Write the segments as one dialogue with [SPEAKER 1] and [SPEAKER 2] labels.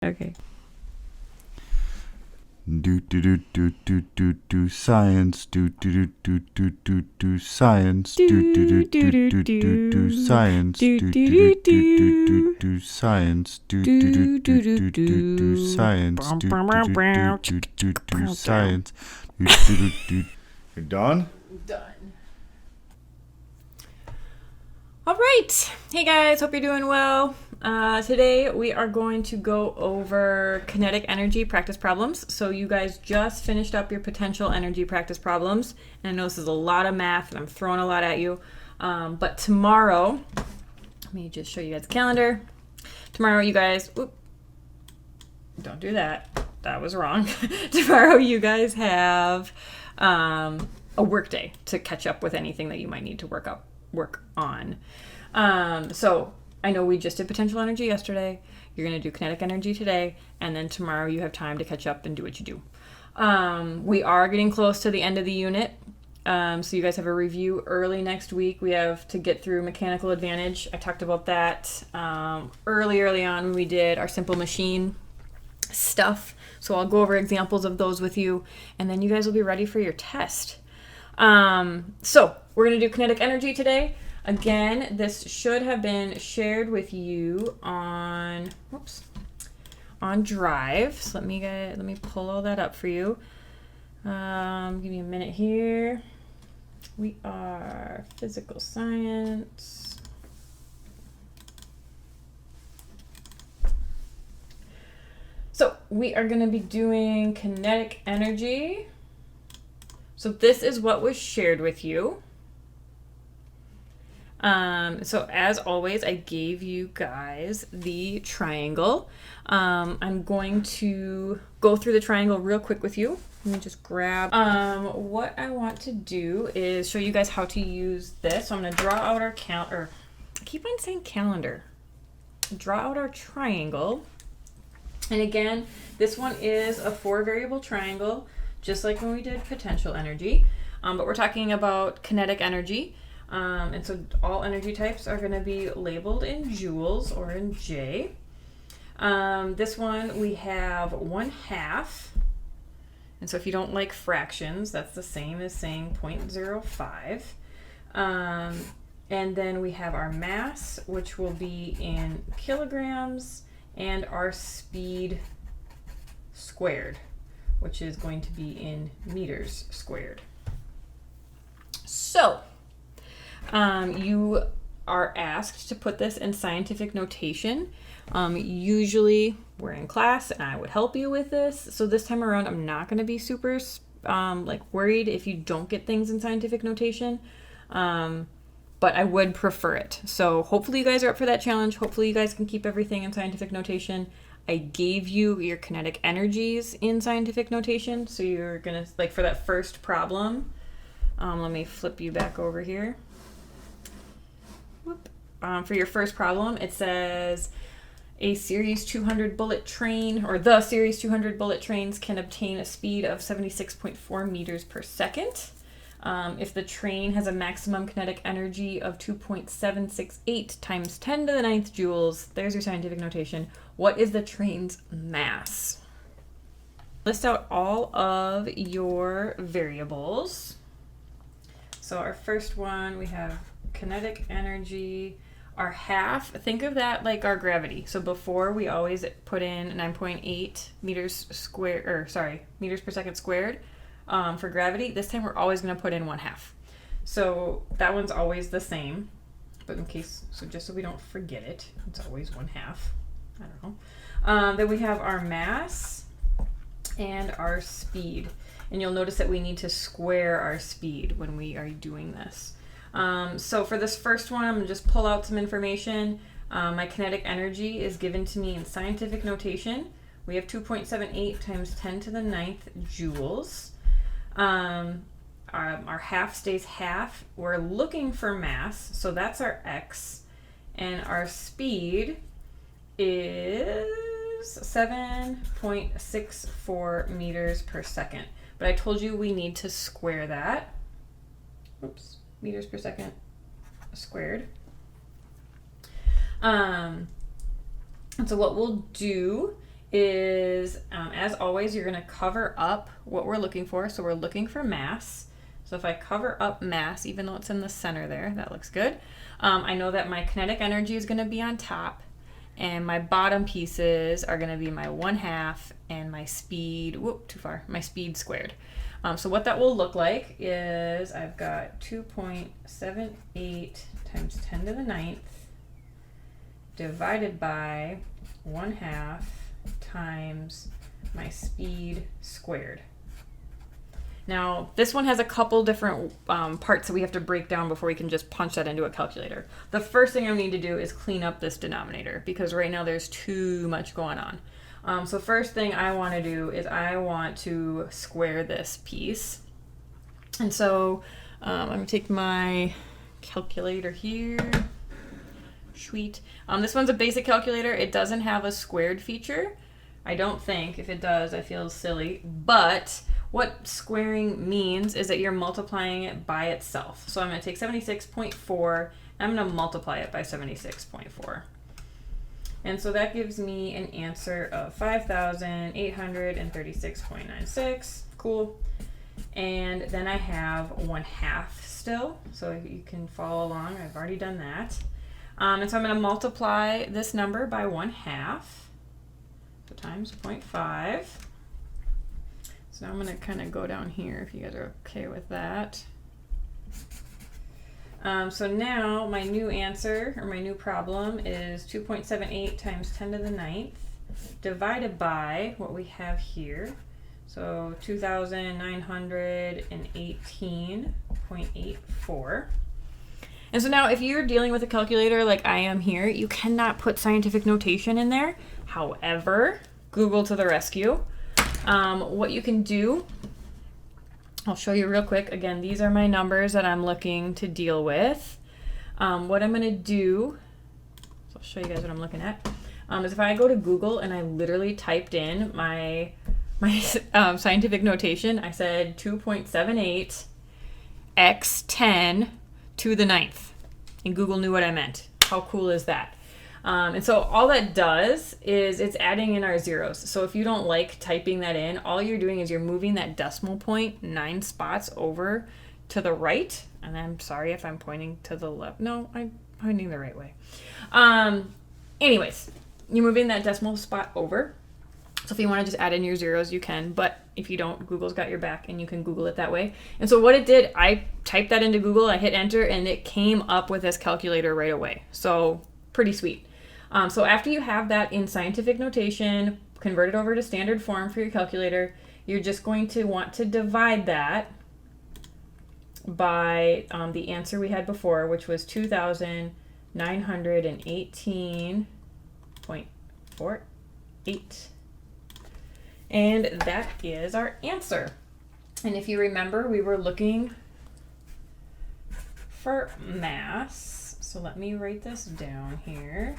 [SPEAKER 1] Okay.
[SPEAKER 2] Do do do do do do do science. Do do do do do do science. Do do do do do do science. Do do do do do science. Do do do do do science. Do do do do science. You're done?
[SPEAKER 1] Done. All right. Hey guys, hope you're doing well. Today we are going to go over kinetic energy practice problems. So you guys just finished up your potential energy practice problems. And I know this is a lot of math and I'm throwing a lot at you. But tomorrow, let me just show you guys the calendar. Tomorrow you guys, don't do that. That was wrong. Tomorrow you guys have a work day to catch up with anything that you might need to work on. So I know we just did potential energy yesterday. You're going to do kinetic energy today, and then tomorrow you have time to catch up and do what you do. We are getting close to the end of the unit. So you guys have a review early next week. We have to get through mechanical advantage. I talked about that early on when we did our simple machine stuff. So I'll go over examples of those with you, and then you guys will be ready for your test. So we're going to do kinetic energy today. Again, this should have been shared with you on Drive. So let me pull all that up for you. Give me a minute here. We are physical science. So we are going to be doing kinetic energy. So this is what was shared with you. So as always, I gave you guys the triangle. I'm going to go through the triangle real quick with you. Let me just grab, what I want to do is show you guys how to use this. So I'm going to draw out our I keep on saying calendar. Draw out our triangle. And again, this one is a 4-variable triangle, just like when we did potential energy. But we're talking about kinetic energy. And so all energy types are going to be labeled in joules or in J. This one we have 1/2. And so if you don't like fractions, that's the same as saying 0.05. And then we have our mass, which will be in kilograms, and our speed squared, which is going to be in meters squared. So you are asked to put this in scientific notation. Usually we're in class and I would help you with this. So this time around, I'm not going to be super worried if you don't get things in scientific notation. But I would prefer it. So hopefully you guys are up for that challenge. Hopefully you guys can keep everything in scientific notation. I gave you your kinetic energies in scientific notation. So you're going to, for that first problem, let me flip you back over here. For your first problem, it says a Series 200 bullet train, or the Series 200 bullet trains can obtain a speed of 76.4 meters per second. If the train has a maximum kinetic energy of 2.768 times 10 to the 9th joules, there's your scientific notation. What is the train's mass? List out all of your variables. So our first one, we have kinetic energy. Our half, think of that like our gravity. So before we always put in 9.8 meters per second squared for gravity. This time we're always going to put in 1/2. So that one's always the same. But just so we don't forget it, it's always 1/2. I don't know. Then we have our mass and our speed. And you'll notice that we need to square our speed when we are doing this. So for this first one, I'm going to just pull out some information. My kinetic energy is given to me in scientific notation. We have 2.78 times 10 to the 9th joules. Our half stays half. We're looking for mass, so that's our x. And our speed is 7.64 meters per second. But I told you we need to square that. Meters per second squared. And so what we'll do is, as always, you're going to cover up what we're looking for. So we're looking for mass. So if I cover up mass, even though it's in the center there, that looks good. I know that my kinetic energy is going to be on top, and my bottom pieces are going to be my 1/2 and my speed, whoop, too far, my speed squared. So what that will look like is I've got 2.78 times 10 to the 9th divided by 1/2 times my speed squared. Now, this one has a couple different parts that we have to break down before we can just punch that into a calculator. The first thing I need to do is clean up this denominator because right now there's too much going on. So first thing I want to do is I want to square this piece. And so I'm going to take my calculator here. Sweet. This one's a basic calculator. It doesn't have a squared feature. I don't think. If it does, I feel silly. But what squaring means is that you're multiplying it by itself. So I'm going to take 76.4 and I'm going to multiply it by 76.4. And so that gives me an answer of 5,836.96. Cool. And then I have 1/2 still. So you can follow along. I've already done that. And so I'm going to multiply this number by 1/2. So times 0.5. So now I'm going to kind of go down here if you guys are okay with that. So now my new answer, or my new problem, is 2.78 times 10 to the 9th divided by what we have here. So 2,918.84. And so now if you're dealing with a calculator like I am here, you cannot put scientific notation in there. However, Google to the rescue. What you can do, I'll show you real quick. Again, these are my numbers that I'm looking to deal with. What I'm going to do, so I'll show you guys what I'm looking at, is if I go to Google and I literally typed in my scientific notation, I said 2.78 x 10 to the 9th. And Google knew what I meant. How cool is that? And so all that does is it's adding in our zeros. So if you don't like typing that in, all you're doing is you're moving that decimal point 9 spots over to the right. And I'm sorry if I'm pointing to the left. No, I'm pointing the right way. Anyways, you're moving that decimal spot over. So if you want to just add in your zeros, you can. But if you don't, Google's got your back and you can Google it that way. And so what it did, I typed that into Google, I hit enter, and it came up with this calculator right away. So pretty sweet. So after you have that in scientific notation, convert it over to standard form for your calculator, you're just going to want to divide that by the answer we had before, which was 2,918.48. And that is our answer. And if you remember, we were looking for mass. So let me write this down here.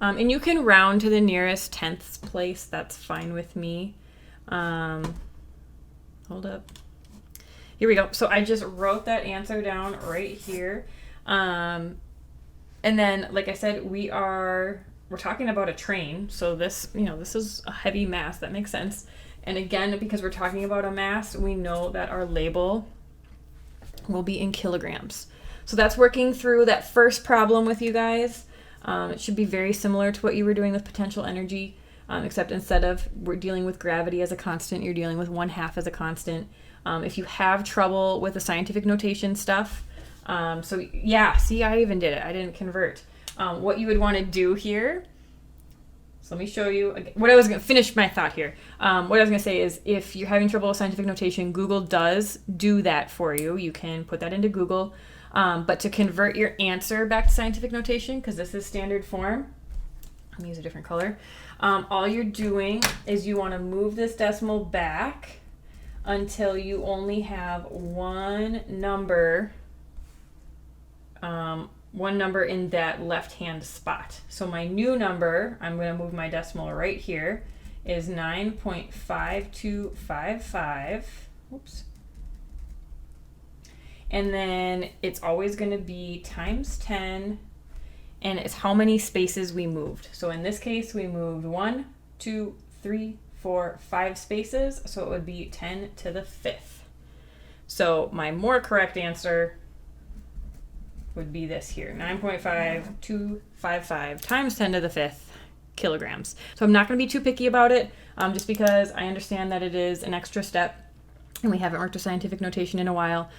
[SPEAKER 1] And you can round to the nearest tenths place. That's fine with me. Hold up. Here we go. So I just wrote that answer down right here. And then, like I said, we're talking about a train. So this, this is a heavy mass. That makes sense. And again, because we're talking about a mass, we know that our label will be in kilograms. So that's working through that first problem with you guys. It should be very similar to what you were doing with potential energy, except instead of we're dealing with gravity as a constant, you're dealing with 1/2 as a constant. If you have trouble with the scientific notation stuff, so yeah, see, I even did it. I didn't convert. What you would want to do here, so let me show you what I was going to finish my thought here. What I was going to say is if you're having trouble with scientific notation, Google does do that for you. You can put that into Google. But to convert your answer back to scientific notation, because this is standard form, let me use a different color. All you're doing is you want to move this decimal back until you only have one number in that left-hand spot. So my new number, I'm going to move my decimal right here, is 9.5255. Oops. And then it's always going to be times 10, and it's how many spaces we moved. So in this case, we moved 1, 2, 3, 4, 5 spaces, so it would be 10 to the 5th. So my more correct answer would be this here, 9.5255 times 10 to the 5th kilograms. So I'm not going to be too picky about it, just because I understand that it is an extra step and we haven't worked with scientific notation in a while.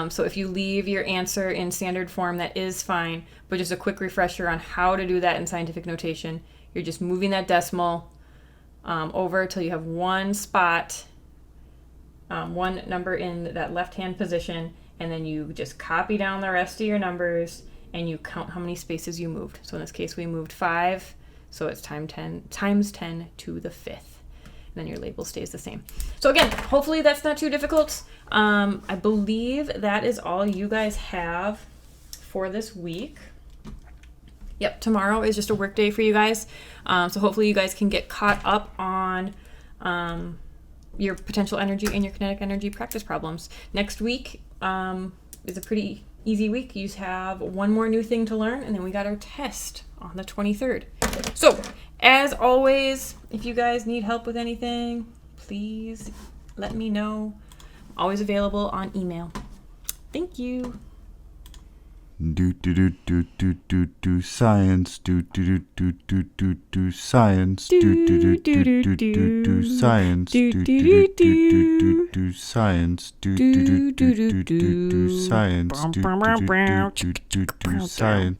[SPEAKER 1] So if you leave your answer in standard form, that is fine, but just a quick refresher on how to do that in scientific notation. You're just moving that decimal over until you have one spot, one number in that left-hand position, and then you just copy down the rest of your numbers and you count how many spaces you moved. So in this case, we moved 5, so it's times 10 to the 5th. And then your label stays the same. So again, hopefully that's not too difficult. I believe that is all you guys have for this week. Yep, tomorrow is just a work day for you guys. So hopefully you guys can get caught up on your potential energy and your kinetic energy practice problems. Next week is a pretty easy week. You just have one more new thing to learn, and then we got our test on the 23rd. So, as always, if you guys need help with anything, please let me know. I'm always available on email. Thank you.
[SPEAKER 2] Do do do do do do do science. Do do do do do do science. Do do do do do do do science. Do do do do do do science. Do do do do do do science. Do do do do do science.